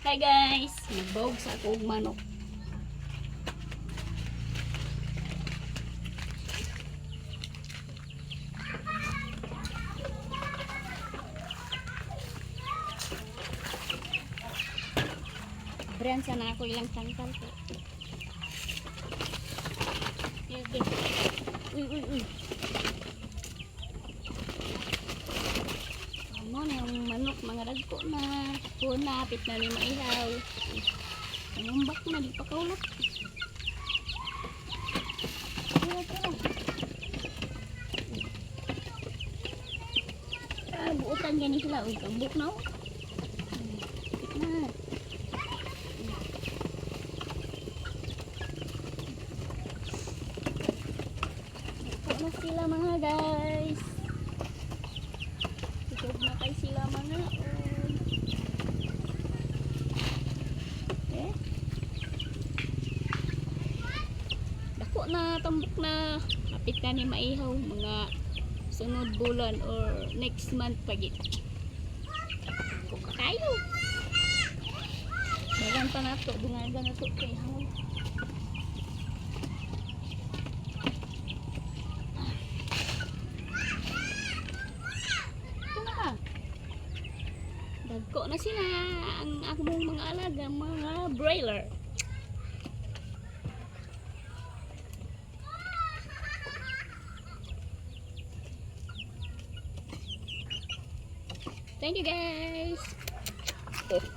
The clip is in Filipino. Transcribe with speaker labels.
Speaker 1: Hi guys, nagbawag sa akong manok. Brian sana ako ilang tangkal ko. Okay. Uy. Ano na yung manok, mga ragko na. Kuna, apit na ni maihaw. Pangumbak na, di pa kaulap. Buutan gani sila. Uy, kambuk na. Apit na. Ito na sila mga guys. Ito na kay sila mga dako na tambok na apit na ni maihaw mga sunod bulan or next month pagit kung kakayo bagan pa na to dungagan na to kay haw ito na ka dagko na sila ang akong mga alaga mga broiler. Thank you guys.